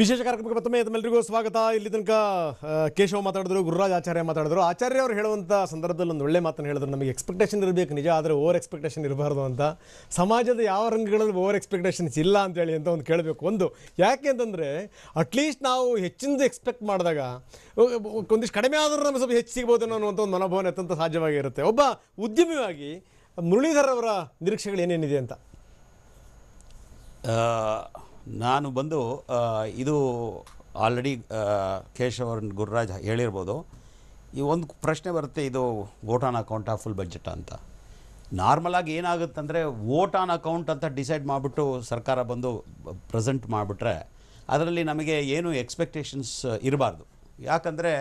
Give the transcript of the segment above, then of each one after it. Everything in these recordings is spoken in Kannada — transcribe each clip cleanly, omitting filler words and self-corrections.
ವಿಶೇಷ ಕಾರ್ಯಕ್ರಮಕ್ಕೆ ಮತ್ತೊಮ್ಮೆ ತಮ್ಮೆಲ್ಲರಿಗೂ ಸ್ವಾಗತ. ಇಲ್ಲಿ ತನಕ ಕೇಶವ ಮಾತಾಡಿದ್ರು, ಗುರುರಾಜ್ ಆಚಾರ್ಯ ಮಾತಾಡಿದ್ರು. ಆಚಾರ್ಯ ಅವರು ಹೇಳುವಂಥ ಸಂದರ್ಭದಲ್ಲಿ ಒಂದು ಒಳ್ಳೆ ಮಾತನ್ನು ಹೇಳಿದ್ರು, ನಮಗೆ ಎಕ್ಸ್ಪೆಕ್ಟೇಷನ್ ಇರಬೇಕು ನಿಜ, ಆದರೆ ಓವರ್ ಎಕ್ಸ್ಪೆಕ್ಟೇಷನ್ ಇರಬಾರ್ದು ಅಂತ. ಸಮಾಜದ ಯಾವ ರಂಗಗಳಲ್ಲಿ ಓವರ್ ಎಕ್ಸ್ಪೆಕ್ಟೇಷನ್ಸ್ ಇಲ್ಲ ಅಂತೇಳಿ ಅಂತ ಒಂದು ಕೇಳಬೇಕು. ಒಂದು ಯಾಕೆ ಅಂತಂದರೆ ಅಟ್ಲೀಸ್ಟ್ ನಾವು ಹೆಚ್ಚಿಂದ ಎಕ್ಸ್ಪೆಕ್ಟ್ ಮಾಡಿದಾಗ ಒಂದಿಷ್ಟು ಕಡಿಮೆ ಆದರೂ ನಮಗೆ ಸ್ವಲ್ಪ ಹೆಚ್ಚು ಸಿಗ್ಬೋದು ಅನ್ನೋಂಥ ಒಂದು ಮನೋಭಾವನೆ ಅತ್ಯಂತ ಸಹಜವಾಗಿರುತ್ತೆ. ಒಬ್ಬ ಉದ್ಯಮಿಯಾಗಿ ಮುರಳೀಧರ್ ಅವರ ನಿರೀಕ್ಷೆಗಳು ಏನೇನಿದೆ ಅಂತ ನಾನು ಬಂದು ಇದು ಆಲ್ರೆಡಿ ಕೇಶವ್ ಗುರುರಾಜ್ ಹೇಳಿರ್ಬೋದು. ಈ ಒಂದು ಪ್ರಶ್ನೆ ಬರುತ್ತೆ, ಇದು vote on account full budget ಅಂತ. ನಾರ್ಮಲಾಗಿ ಏನಾಗುತ್ತಂದರೆ ವೋಟ್ ಆನ್ ಅಕೌಂಟ್ ಅಂತ ಡಿಸೈಡ್ ಮಾಡಿಬಿಟ್ಟು ಸರ್ಕಾರ ಬಂದು ಪ್ರೆಸೆಂಟ್ ಮಾಡಿಬಿಟ್ರೆ ಅದರಲ್ಲಿ ನಮಗೆ ಏನು ಎಕ್ಸ್ಪೆಕ್ಟೇಷನ್ಸ್ ಇರಬಾರ್ದು. ಯಾಕಂದರೆ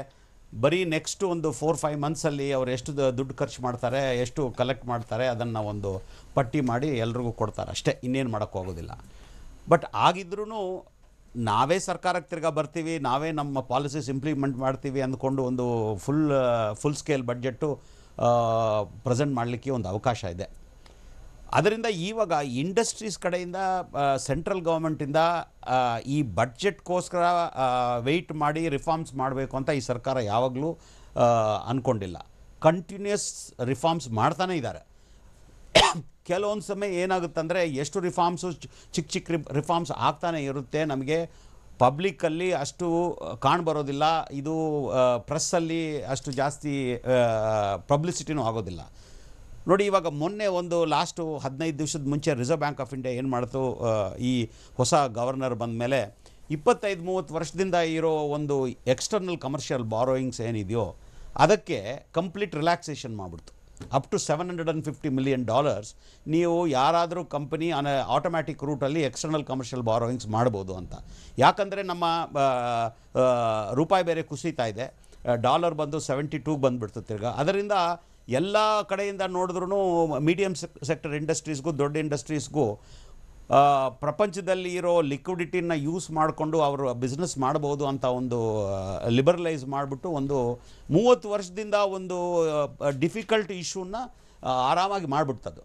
ಬರೀ ನೆಕ್ಸ್ಟ್ ಒಂದು 4-5 ಮಂತ್ಸಲ್ಲಿ ಅವ್ರು ಎಷ್ಟು ದುಡ್ಡು ಖರ್ಚು ಮಾಡ್ತಾರೆ, ಎಷ್ಟು ಕಲೆಕ್ಟ್ ಮಾಡ್ತಾರೆ, ಅದನ್ನು ಒಂದು ಪಟ್ಟಿ ಮಾಡಿ ಎಲ್ರಿಗೂ ಕೊಡ್ತಾರೆ ಅಷ್ಟೇ, ಇನ್ನೇನು ಮಾಡೋಕ್ಕೋಗೋದಿಲ್ಲ. ಬಟ್ ಆಗಿದ್ರೂ ನಾವೇ ಸರ್ಕಾರಕ್ಕೆ ತಿರ್ಗಾ ಬರ್ತೀವಿ, ನಾವೇ ನಮ್ಮ ಪಾಲಿಸೀಸ್ ಇಂಪ್ಲಿಮೆಂಟ್ ಮಾಡ್ತೀವಿ ಅಂದ್ಕೊಂಡು ಒಂದು ಫುಲ್ ಸ್ಕೇಲ್ ಬಡ್ಜೆಟ್ಟು ಪ್ರೆಸೆಂಟ್ ಮಾಡಲಿಕ್ಕೆ ಒಂದು ಅವಕಾಶ ಇದೆ. ಅದರಿಂದ ಇವಾಗ ಇಂಡಸ್ಟ್ರೀಸ್ ಕಡೆಯಿಂದ ಸೆಂಟ್ರಲ್ ಗೌರ್ಮೆಂಟಿಂದ ಈ ಬಡ್ಜೆಟ್ಗೋಸ್ಕರ ವೆಯ್ಟ್ ಮಾಡಿ ರಿಫಾರ್ಮ್ಸ್ ಮಾಡಬೇಕು ಅಂತ ಈ ಸರ್ಕಾರ ಯಾವಾಗಲೂ ಅಂದ್ಕೊಂಡಿಲ್ಲ. ಕಂಟಿನ್ಯೂಸ್ ರಿಫಾರ್ಮ್ಸ್ ಮಾಡ್ತಾನೇ ಇದ್ದಾರೆ. ಕೆಲವೊಂದು ಸಮಯ ಏನಾಗುತ್ತಂದರೆ ಎಷ್ಟು ರಿಫಾರ್ಮ್ಸು ಚಿಕ್ಕ ರಿಫಾರ್ಮ್ಸ್ ಆಗ್ತಾನೆ ಇರುತ್ತೆ, ನಮಗೆ ಪಬ್ಲಿಕ್ಕಲ್ಲಿ ಅಷ್ಟು ಕಾಣಬರೋದಿಲ್ಲ, ಇದು ಪ್ರೆಸ್ಸಲ್ಲಿ ಅಷ್ಟು ಜಾಸ್ತಿ ಪಬ್ಲಿಸಿಟಿನೂ ಆಗೋದಿಲ್ಲ. ನೋಡಿ, ಇವಾಗ ಮೊನ್ನೆ ಒಂದು ಲಾಸ್ಟು 15 ದಿವಸದ ಮುಂಚೆ ರಿಸರ್ವ್ ಬ್ಯಾಂಕ್ ಆಫ್ ಇಂಡಿಯಾ ಏನು ಮಾಡ್ತು, ಈ ಹೊಸ ಗವರ್ನರ್ ಬಂದ ಮೇಲೆ 25-30 ವರ್ಷದಿಂದ ಇರೋ ಒಂದು ಎಕ್ಸ್ಟರ್ನಲ್ ಕಮರ್ಷಿಯಲ್ ಬಾರೋಯಿಂಗ್ಸ್ ಏನಿದೆಯೋ ಅದಕ್ಕೆ ಕಂಪ್ಲೀಟ್ ರಿಲ್ಯಾಕ್ಸೇಷನ್ ಮಾಡಿಬಿಡ್ತು. ಅಪ್ ಟು $750 million ನೀವು ಯಾರಾದರೂ ಕಂಪನಿ ಆಟೋಮ್ಯಾಟಿಕ್ ರೂಟಲ್ಲಿ ಎಕ್ಸ್ಟರ್ನಲ್ ಕಮರ್ಷಿಯಲ್ ಬಾರೋಯಿಂಗ್ಸ್ ಮಾಡ್ಬೋದು ಅಂತ. ಯಾಕಂದರೆ ನಮ್ಮ ರೂಪಾಯಿ ಬೇರೆ ಕುಸಿತಾ ಇದೆ, ಡಾಲರ್ ಬಂದು 72 ಬಂದುಬಿಡ್ತು ತಿರ್ಗ. ಅದರಿಂದ ಎಲ್ಲ ಕಡೆಯಿಂದ ನೋಡಿದ್ರೂ ಮೀಡಿಯಮ್ ಸೆಕ್ಟರ್ ಇಂಡಸ್ಟ್ರೀಸ್ಗೂ ದೊಡ್ಡ ಇಂಡಸ್ಟ್ರೀಸ್ಗೂ ಪ್ರಪಂಚದಲ್ಲಿ ಇರೋ ಲಿಕ್ವಿಡಿಟಿನ ಯೂಸ್ ಮಾಡಿಕೊಂಡು ಅವರು ಬಿಸ್ನೆಸ್ ಮಾಡ್ಬೋದು ಅಂತ ಒಂದು ಲಿಬರಲೈಸ್ ಮಾಡಿಬಿಟ್ಟು ಒಂದು 30 ವರ್ಷದಿಂದ ಒಂದು ಡಿಫಿಕಲ್ಟ್ ಇಶ್ಯೂನ ಆರಾಮಾಗಿ ಮಾಡಿಬಿಡ್ತದ್ದು.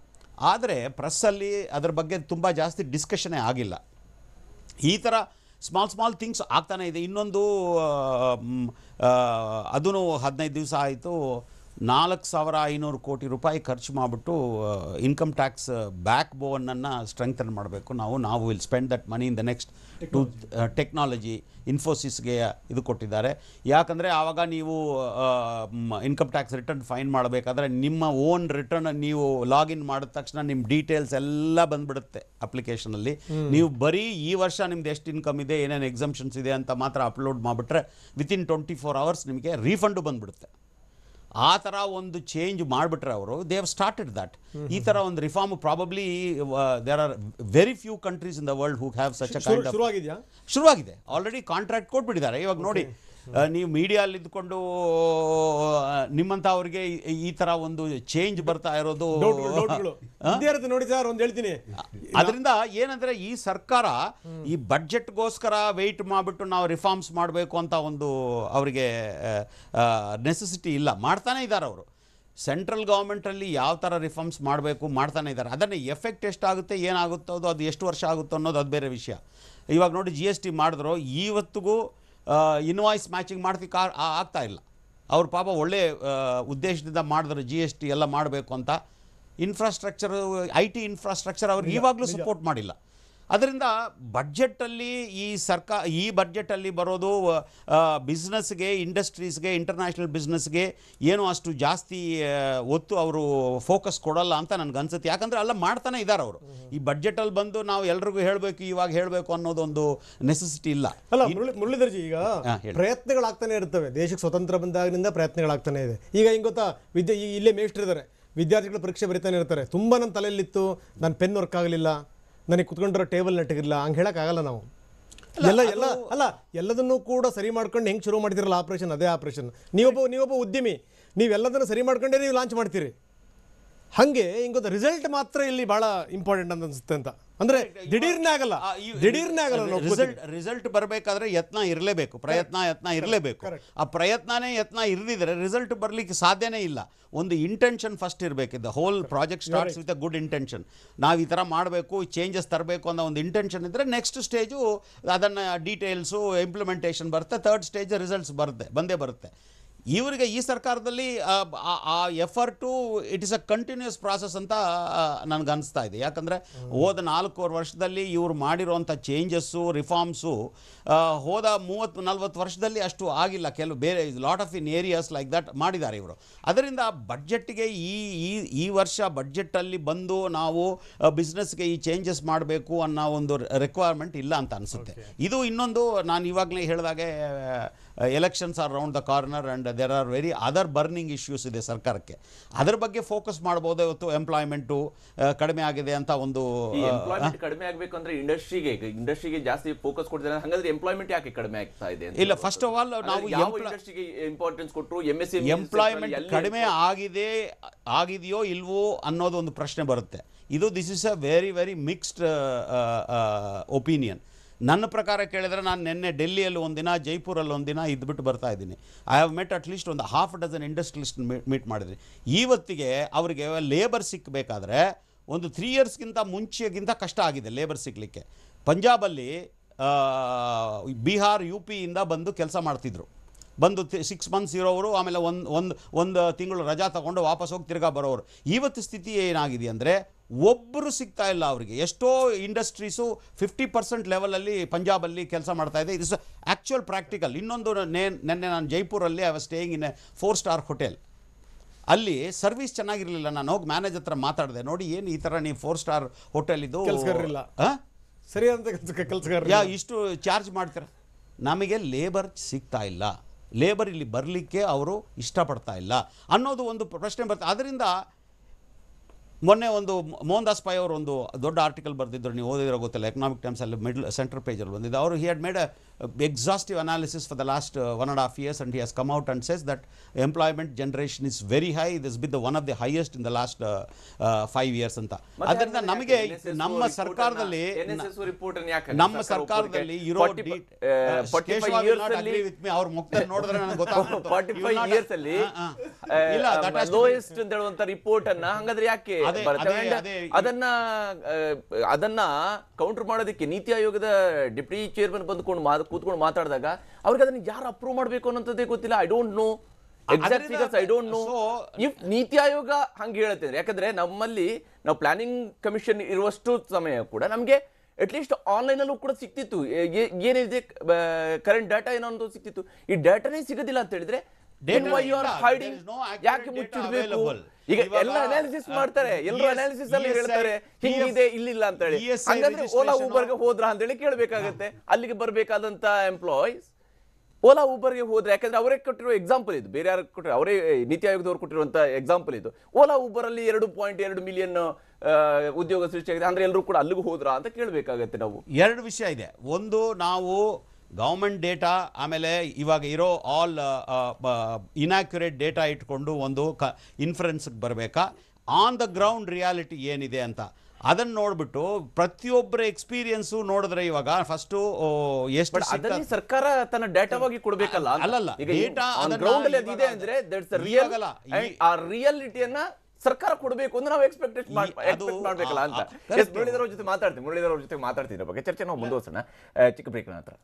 ಆದರೆ ಪ್ರೆಸ್ಸಲ್ಲಿ ಅದ್ರ ಬಗ್ಗೆ ತುಂಬ ಜಾಸ್ತಿ ಡಿಸ್ಕಷನ್ನೇ ಆಗಿಲ್ಲ. ಈ ಥರ ಸ್ಮಾಲ್ ಥಿಂಗ್ಸ್ ಆಗ್ತಾನೆ ಇದೆ. ಇನ್ನೊಂದು ಅದೂ 15 ದಿವಸ ಆಯಿತು, 4,500 ಕೋಟಿ ರೂಪಾಯಿ ಖರ್ಚು ಮಾಡಿಬಿಟ್ಟು ಇನ್ಕಮ್ ಟ್ಯಾಕ್ಸ್ ಬ್ಯಾಕ್ ಬೋನನ್ನು ಸ್ಟ್ರೆಂಗ್ತನ್ ಮಾಡಬೇಕು. ನಾವು will spend that money in the next to technology. ಇನ್ಫೋಸಿಸ್ಗೆ ಇದು ಕೊಟ್ಟಿದ್ದಾರೆ. ಯಾಕಂದರೆ ಆವಾಗ ನೀವು ಇನ್ಕಮ್ ಟ್ಯಾಕ್ಸ್ ರಿಟರ್ನ್ ಫೈನ್ ಮಾಡಬೇಕಾದ್ರೆ ನಿಮ್ಮ ಓನ್ ರಿಟರ್ನ್ ನೀವು ಲಾಗಿನ್ ಮಾಡಿದ ತಕ್ಷಣ ನಿಮ್ಮ ಡೀಟೇಲ್ಸ್ ಎಲ್ಲ ಬಂದುಬಿಡುತ್ತೆ ಅಪ್ಲಿಕೇಶನಲ್ಲಿ. ನೀವು ಬರೀ ಈ ವರ್ಷ ನಿಮ್ದು ಎಷ್ಟು ಇನ್ಕಮ್ ಇದೆ, ಏನೇನು ಎಕ್ಸಮ್ಷನ್ಸ್ ಇದೆ ಅಂತ ಮಾತ್ರ ಅಪ್ಲೋಡ್ ಮಾಡಿಬಿಟ್ರೆ ವಿತಿನ್ 24 hours ನಿಮಗೆ ರೀಫಂಡು ಬಂದುಬಿಡುತ್ತೆ. ಆ ಥರ ಒಂದು ಚೇಂಜ್ ಮಾಡಿಬಿಟ್ರೆ ಅವರು ದೇ ಹ್ಯಾವ್ ಸ್ಟಾರ್ಟೆಡ್ ದಟ್. ಈ ಥರ ಒಂದು reform probably there are very few countries in the world who have such a kind of. ಶುರುವಾಗಿದೆ, ಆಲ್ರೆಡಿ ಕಾಂಟ್ರಾಕ್ಟ್ ಕೊಟ್ಬಿಟ್ಟಿದ್ದಾರೆ. ಇವಾಗ ನೋಡಿ, ನೀವು ಮೀಡಿಯಲ್ಲಿ ಇದ್ಕೊಂಡು ನಿಮ್ಮಂತ ಅವ್ರಿಗೆ ಈ ತರ ಒಂದು ಚೇಂಜ್ ಬರ್ತಾ ಇರೋದು ನೋಡಿ ಸರ್, ಒಂದು ಹೇಳ್ತೀನಿ. ಅದರಿಂದ ಏನಂದ್ರೆ ಈ ಸರ್ಕಾರ ಈ ಬಡ್ಜೆಟ್ಗೋಸ್ಕರ ವೆಯ್ಟ್ ಮಾಡಿಬಿಟ್ಟು ನಾವು ರಿಫಾರ್ಮ್ಸ್ ಮಾಡಬೇಕು ಅಂತ ಒಂದು ಅವರಿಗೆ ನೆಸೆಸಿಟಿ ಇಲ್ಲ. ಮಾಡ್ತಾನೆ ಇದ್ದಾರೆ ಅವರು. ಸೆಂಟ್ರಲ್ ಗೌರ್ಮೆಂಟಲ್ಲಿ ಯಾವ ಥರ ರಿಫಾರ್ಮ್ಸ್ ಮಾಡಬೇಕು ಮಾಡ್ತಾನೆ ಇದ್ದಾರೆ. ಅದನ್ನು ಎಫೆಕ್ಟ್ ಎಷ್ಟಾಗುತ್ತೆ, ಏನಾಗುತ್ತೋ ಅದು ಎಷ್ಟು ವರ್ಷ ಆಗುತ್ತೋ ಅನ್ನೋದು ಅದು ಬೇರೆ ವಿಷಯ. ಇವಾಗ ನೋಡಿ, GST ಮಾಡಿದ್ರು, ಇವತ್ತಿಗೂ ಇನ್ವಾಯ್ಸ್ ಮ್ಯಾಚಿಂಗ್ ಮಾಡ್ಲಿಕ್ಕೆ ಆಗ್ತಾ ಇಲ್ಲ. ಅವ್ರು ಪಾಪ ಒಳ್ಳೆ ಉದ್ದೇಶದಿಂದ ಮಾಡಿದ್ರು GST ಎಲ್ಲ ಮಾಡಬೇಕು ಅಂತ. ಇನ್ಫ್ರಾಸ್ಟ್ರಕ್ಚರ್, IT ಇನ್ಫ್ರಾಸ್ಟ್ರಕ್ಚರ್ ಅವ್ರಿಗೆ ಇವಾಗಲೂ ಸಪೋರ್ಟ್ ಮಾಡಿಲ್ಲ. ಅದರಿಂದ ಬಡ್ಜೆಟಲ್ಲಿ ಈ ಬಡ್ಜೆಟಲ್ಲಿ ಬರೋದು ಬಿಸ್ನೆಸ್ಗೆ, ಇಂಡಸ್ಟ್ರೀಸ್ಗೆ, ಇಂಟರ್ನ್ಯಾಷನಲ್ ಬಿಸ್ನೆಸ್ಗೆ ಏನೋ ಅಷ್ಟು ಜಾಸ್ತಿ ಒತ್ತು ಅವರು ಫೋಕಸ್ ಕೊಡಲ್ಲ ಅಂತ ನನಗನ್ಸುತ್ತೆ. ಯಾಕಂದರೆ ಎಲ್ಲ ಮಾಡ್ತಾನೆ ಇದ್ದಾರೆ ಅವರು. ಈ ಬಡ್ಜೆಟಲ್ಲಿ ಬಂದು ನಾವು ಎಲ್ರಿಗೂ ಹೇಳಬೇಕು, ಇವಾಗ ಹೇಳಬೇಕು ಅನ್ನೋದೊಂದು ನೆಸೆಸಿಟಿ ಇಲ್ಲ. ಅಲ್ಲ ಮುರಳೀಧರ್ಜಿ, ಈಗ ಪ್ರಯತ್ನಗಳಾಗ್ತಾನೆ ಇರ್ತವೆ. ದೇಶಕ್ಕೆ ಸ್ವತಂತ್ರ ಬಂದಾಗಿನಿಂದ ಪ್ರಯತ್ನಗಳಾಗ್ತಾನೆ ಇದೆ. ಈಗ ಹಿಂಗೆ ಗೊತ್ತಾ, ಇಲ್ಲೇ ಮೇಷ್ಟ್ರಿದ್ದಾರೆ, ವಿದ್ಯಾರ್ಥಿಗಳು ಪರೀಕ್ಷೆ ಬರೀತಾನೆ ಇರ್ತಾರೆ. ತುಂಬ ನನ್ನ ತಲೆಯಲ್ಲಿತ್ತು, ನನ್ನ ಪೆನ್ ವರ್ಕ್ ಆಗಲಿಲ್ಲ, ನನಗೆ ಕುತ್ಕೊಂಡಿರೋ ಟೇಬಲ್ ನೆಟ್ಟಿಗಿಲ್ಲ, ಹಂಗೆ ಹೇಳೋಕ್ಕಾಗಲ್ಲ ನಾವು. ಎಲ್ಲದನ್ನೂ ಕೂಡ ಸರಿ ಮಾಡ್ಕೊಂಡು ಹೆಂಗೆ ಶುರು ಮಾಡ್ತಿರಲ್ಲ ಆಪ್ರೇಷನ್, ಅದೇ ಆಪ್ರೇಷನ್. ನೀವೊಬ್ಬ ಉದ್ಯಮಿ, ನೀವೆಲ್ಲದನ್ನು ಸರಿ ಮಾಡ್ಕೊಂಡೇ ನೀವು ಲಾಂಚ್ ಮಾಡ್ತೀರಿ. ಹಂಗೆ ಹಿಂಗೊತ್ತ ರಿಸಲ್ಟ್ ಮಾತ್ರ ಇಲ್ಲಿ ಬಹಳ ಇಂಪಾರ್ಟೆಂಟ್ ಅಂತ ಅನ್ಸುತ್ತೆ ಅಂತ. ಅಂದ್ರೆ ದಿಢೀರ್ನೇ ಆಗಲ್ಲ, ದಿಢೀರ್ನೇ ಆಗಲ್ಲ. ರಿಸಲ್ಟ್ ಬರಬೇಕಾದ್ರೆ ಯತ್ನ ಇರಲೇಬೇಕು, ಯತ್ನ ಇರಲೇಬೇಕು. ಆ ಪ್ರಯತ್ನನೇ ಯತ್ನ ಇರದಿದ್ರೆ ರಿಸಲ್ಟ್ ಬರಲಿಕ್ಕೆ ಸಾಧ್ಯನೇ ಇಲ್ಲ. ಒಂದು ಇಂಟೆನ್ಷನ್ ಫಸ್ಟ್ ಇರಬೇಕಿದ್ದ. Whole project starts with a good intention. ನಾವು ಈ ಥರ ಮಾಡಬೇಕು, ಚೇಂಜಸ್ ತರಬೇಕು ಅನ್ನೋ ಒಂದು ಇಂಟೆನ್ಷನ್ ಇದ್ದರೆ ನೆಕ್ಸ್ಟ್ ಸ್ಟೇಜು ಅದನ್ನು ಡೀಟೇಲ್ಸು ಇಂಪ್ಲಿಮೆಂಟೇಷನ್ ಬರುತ್ತೆ, ಥರ್ಡ್ ಸ್ಟೇಜ್ ರಿಸಲ್ಟ್ಸ್ ಬಂದೇ ಬರುತ್ತೆ. ಇವರಿಗೆ ಈ ಸರ್ಕಾರದಲ್ಲಿ ಆ effort it is a continuous process ಅಂತ ನನಗೆ ಅನಿಸ್ತಾ ಇದೆ. ಯಾಕಂದರೆ ಹೋದ 4 ವರ್ಷದಲ್ಲಿ ಇವರು ಮಾಡಿರೋವಂಥ ಚೇಂಜಸ್ಸು, ರಿಫಾರ್ಮ್ಸು ಹೋದ 30-40 ವರ್ಷದಲ್ಲಿ ಅಷ್ಟು ಆಗಿಲ್ಲ. ಕೆಲವು ಬೇರೆ lot of in areas like that ಮಾಡಿದ್ದಾರೆ ಇವರು. ಅದರಿಂದ ಬಡ್ಜೆಟ್ಗೆ ಈ ವರ್ಷ ಬಡ್ಜೆಟ್ಟಲ್ಲಿ ಬಂದು ನಾವು ಬಿಸ್ನೆಸ್ಗೆ ಈ ಚೇಂಜಸ್ ಮಾಡಬೇಕು ಅನ್ನೋ ಒಂದು ರಿಕ್ವೈರ್ಮೆಂಟ್ ಇಲ್ಲ ಅಂತ ಅನಿಸುತ್ತೆ. ಇದು ಇನ್ನೊಂದು, ನಾನು ಇವಾಗಲೇ ಹೇಳಿದಾಗೆ elections are round the corner and there are very other burning issues ಇದೆ ಸರ್ಕಾರಕ್ಕೆ. ಅದರ ಬಗ್ಗೆ ಫೋಕಸ್ ಮಾಡ್ಬೋದು. ಇವತ್ತು ಎಂಪ್ಲಾಯ್ಮೆಂಟು ಕಡಿಮೆ ಆಗಿದೆ ಅಂತ ಒಂದು ಎಂಪ್ಲಾಯ್ಮೆಂಟ್ ಕಡಿಮೆ ಆಗಬೇಕು ಅಂದ್ರೆ ಇಂಡಸ್ಟ್ರಿಗೆ ಜಾಸ್ತಿ ಫೋಕಸ್ ಕೊಡ್ತಾರೆ. ಹಾಗಾದ್ರೆ ಎಂಪ್ಲಾಯ್ಮೆಂಟ್ ಯಾಕೆ ಕಡಿಮೆ ಆಗ್ತಾ ಇದೆ? ಇಲ್ಲ, ಫಸ್ಟ್ ಆಫ್ ಆಲ್ ನಾವು ಇಂಡಸ್ಟ್ರಿಗೆ ಇಂಪಾರ್ಟೆನ್ಸ್ ಕೊಟ್ಟರು, ಎಂಪ್ಲಾಯ್ಮೆಂಟ್ ಕಡಿಮೆ ಆಗಿದೆಯೋ ಇಲ್ವೋ ಅನ್ನೋದು ಒಂದು ಪ್ರಶ್ನೆ ಬರುತ್ತೆ. This is a very very mixed opinion. ನನ್ನ ಪ್ರಕಾರ ಕೇಳಿದ್ರೆ, ನಾನು ನಿನ್ನೆ ಡೆಲ್ಲಿಯಲ್ಲಿ ಒಂದಿನ, ಜೈಪುರಲ್ಲಿ ಒಂದಿನ ಇದ್ಬಿಟ್ಟು ಬರ್ತಾ ಇದ್ದೀನಿ. ಐ ಹ್ಯಾವ್ ಮೆಟ್ ಅಟ್ಲೀಸ್ಟ್ ಒಂದು 6 ಇಂಡಸ್ಟ್ರಿಯಲಿಸ್ಟ್ ಮೀಟ್ ಮಾಡಿದ್ರಿ. ಇವತ್ತಿಗೆ ಅವರಿಗೆ ಲೇಬರ್ ಸಿಕ್ಕಬೇಕಾದ್ರೆ ಒಂದು 3 ಇಯರ್ಸ್ಗಿಂತ ಮುಂಚೆಗಿಂತ ಕಷ್ಟ ಆಗಿದೆ ಲೇಬರ್ ಸಿಗಲಿಕ್ಕೆ. ಪಂಜಾಬಲ್ಲಿ ಬಿಹಾರ್ UP ಇಂದ ಬಂದು ಕೆಲಸ ಮಾಡ್ತಿದ್ರು. ಬಂದು 6 ಮಂತ್ಸ್ ಇರೋರು, ಆಮೇಲೆ ಒಂದು ತಿಂಗಳು ರಜಾ ತಗೊಂಡು ವಾಪಸ್ ಹೋಗಿ ತಿರ್ಗಾ ಬರೋರು. ಇವತ್ತು ಸ್ಥಿತಿ ಏನಾಗಿದೆ ಅಂದರೆ ಒಬ್ಬರು ಸಿಗ್ತಾ ಇಲ್ಲ ಅವರಿಗೆ. ಎಷ್ಟೋ ಇಂಡಸ್ಟ್ರೀಸು 50% ಲೆವೆಲಲ್ಲಿ ಪಂಜಾಬಲ್ಲಿ ಕೆಲಸ ಮಾಡ್ತಾ ಇದೆ. It's actual practical. ಇನ್ನೊಂದು, ನೆನ್ನೆ ನಾನು ಜೈಪುರಲ್ಲಿ I was staying in a four star hotel. ಅಲ್ಲಿ ಸರ್ವಿಸ್ ಚೆನ್ನಾಗಿರಲಿಲ್ಲ. ನಾನು ಹೋಗಿ ಮ್ಯಾನೇಜರ್ ಹತ್ರ ಮಾತಾಡಿದೆ, ನೋಡಿ ಏನು ಈ ಥರ ನೀವು 4-ಸ್ಟಾರ್ ಹೋಟೆಲ್ ಇದು ಸರಿಯಾದ ಕೆಲಸಗಾರ ಇಷ್ಟು ಚಾರ್ಜ್ ಮಾಡ್ತಾರೆ. ನಮಗೆ ಲೇಬರ್ ಸಿಗ್ತಾ ಇಲ್ಲ, ಲೇಬರ್ ಇಲ್ಲಿ ಬರಲಿಕ್ಕೆ ಅವರು ಇಷ್ಟಪಡ್ತಾ ಇಲ್ಲ ಅನ್ನೋದು ಒಂದು ಪ್ರಶ್ನೆ ಬರ್ತದೆ. ಅದರಿಂದ ಮೊನ್ನೆ ಒಂದು ಮೋಹನ್ ದಾಸ್ ಪೈ ಅವರು ಒಂದು ದೊಡ್ಡ ಆರ್ಟಿಕಲ್ ಬರೆದಿದ್ದರು, ನೀವು ಓದಿರೋ ಗೊತ್ತಿಲ್ಲ, ಎಕನಾಮಿಕ್ ಟೈಮ್ಸಲ್ಲಿ ಸೆಂಟ್ರಲ್ ಪೇಜಲ್ಲಿ ಬಂದಿದ್ದು. ಅವರು he had made a exhaustive analysis for the last 1.5 years and he has come out and says that employment generation is very high. This has been the one of the highest in the last 5 years ಅಂತ. ಅದರಿಂದ ನಮಗೆ ನಮ್ಮ ಸರ್ಕಾರದಲ್ಲಿ ಇರೋ ಅವ್ರ ಮುಕ್ತ ನೋಡಿದ್ರೆ ನನಗೆ ಗೊತ್ತಾಗುತ್ತೆ 45 years ಅಲ್ಲಿ ಲೋಯೆಸ್ಟ್ ಅಂತ ಹೇಳುವಂತ ರಿಪೋರ್ಟ್ ಅನ್ನ ಹಂಗಾದ್ರೆ ಯಾಕೆ ಅದನ್ನ ಕೌಂಟರ್ ಮಾಡೋದಕ್ಕೆ ನೀತಿ ಆಯೋಗದ ಡೆಪ್ಯೂಟಿ ಚೇರ್ಮನ್ ಬಂದುಕೊಂಡು ಕೂತ್ಕೊಂಡು ಮಾತಾಡಿದಾಗ ಅವ್ರಿಗೆ ಅದನ್ನ ಯಾರು ಅಪ್ರೂವ್ ಮಾಡಬೇಕು ಅನ್ನೋದೇ ಗೊತ್ತಿಲ್ಲ. I don't know exact figures. I don't know if NITI Aayog ಹಂಗೆ ಹೇಳುತ್ತೆ. ಯಾಕಂದ್ರೆ ನಮ್ಮಲ್ಲಿ ನಾವು ಪ್ಲಾನಿಂಗ್ ಕಮಿಷನ್ ಇರುವಷ್ಟು ಸಮಯ ಕೂಡ ನಮ್ಗೆ ಅಟ್ಲೀಸ್ಟ್ ಆನ್ಲೈನ್ ಅಲ್ಲೂ ಕೂಡ ಸಿಕ್ತಿತ್ತು, ಏನಿದೆ ಕರೆಂಟ್ ಡಾಟಾ ಏನೋ ಅಂತ ಸಿಕ್ತಿತ್ತು. ಈ ಡಾಟಾನೇ ಸಿಗೋದಿಲ್ಲ ಅಂತ ಹೇಳಿದ್ರೆ ಯಾಕೆ ಮುಚ್ಚಿಡ್ಬೇಕು? ಈಗ ಎಲ್ಲ ಅನಾಲಿಸಿಸ್ ಮಾಡ್ತಾರೆ, ಎಲ್ಲರೂ ಅನಾಲಿಸಿಸ್ ಅಲ್ಲಿ ಹೇಳ್ತಾರೆ ಹಿಂಗಿದೆ ಇಲ್ಲಿಲ್ಲ ಅಂತ ಹೇಳಿ. ಹಾಗಾದ್ರೆ ಓಲಾ ಊಬರ್ಗೆ ಹೋದ್ರ ಅಂತ ಹೇಳಿ ಕೇಳಬೇಕಾಗತ್ತೆ. ಅಲ್ಲಿಗೆ ಬರ್ಬೇಕಾದಂತ ಎಂಪ್ಲಾಯೀಸ್ ಓಲಾ ಊಬರ್ಗೆ ಹೋದ್ರೆ, ಯಾಕಂದ್ರೆ ಅವರೇ ಕೊಟ್ಟಿರೋ ಎಕ್ಸಾಂಪಲ್ ಇದು, ಬೇರೆ ಯಾರು ಕೊಟ್ಟಿರೋ, ಅವರೇ ನೀತಿ ಆಯೋಗದವ್ರು ಕೊಟ್ಟಿರುವಂತ ಎಕ್ಸಾಂಪಲ್ ಇದು. ಓಲಾ ಊಬರ್ ಅಲ್ಲಿ 2.2 ಮಿಲಿಯನ್ ಉದ್ಯೋಗ ಸೃಷ್ಟಿಯಾಗಿದೆ ಅಂದ್ರೆ ಎಲ್ಲರೂ ಕೂಡ ಅಲ್ಲಿಗೂ ಹೋದ್ರಾ ಅಂತ ಕೇಳಬೇಕಾಗತ್ತೆ. ನಾವು 2 ವಿಷಯ ಇದೆ. ಒಂದು, ನಾವು ಗೌರ್ಮೆಂಟ್ ಡೇಟಾ, ಆಮೇಲೆ ಇವಾಗ ಇರೋ ಆಲ್ ಇನ್ಯಾಕ್ಯುರೇಟ್ ಡೇಟಾ ಇಟ್ಕೊಂಡು ಒಂದು ಇನ್ಫರೆನ್ಸ್ಗೆ ಬರಬೇಕಾ, ಆನ್ ದ ಗ್ರೌಂಡ್ ರಿಯಾಲಿಟಿ ಏನಿದೆ ಅಂತ ಅದನ್ನ ನೋಡ್ಬಿಟ್ಟು ಪ್ರತಿಯೊಬ್ಬರ ಎಕ್ಸ್ಪೀರಿಯನ್ಸು ನೋಡಿದ್ರೆ ಇವಾಗ ಫಸ್ಟ್ ಎಷ್ಟು ಸರ್ಕಾರ ತನ್ನ ಡೇಟಾವಾಗಿ ಕೊಡಬೇಕಲ್ಲ. ಅಲ್ಲಲ್ಲ, ಡೇಟಾ ಗ್ರೌಂಡ್ ಅಲ್ಲಿ ಇದೆ ಅಂದ್ರೆ ಆ ರಿಯಾಲಿಟಿಯನ್ನ ಸರ್ಕಾರ ಕೊಡಬೇಕು ಅಂದ್ರೆ ನಾವು ಎಕ್ಸ್ಪೆಕ್ಟ್ ಮಾಡ್ಬೇಕಲ್ಲ ಅಂತ. ಮುರಳೀಧರ್ ಅವ್ರ ಜೊತೆ ಮಾತಾಡ್ತೀನಿ ಬಗ್ಗೆ ಚರ್ಚೆ ನಾವು ಮುಂದುವರ್ಸೋಣ. ಚಿಕ್ಕ ಬ್ರೇಕ್ ನಂತರ.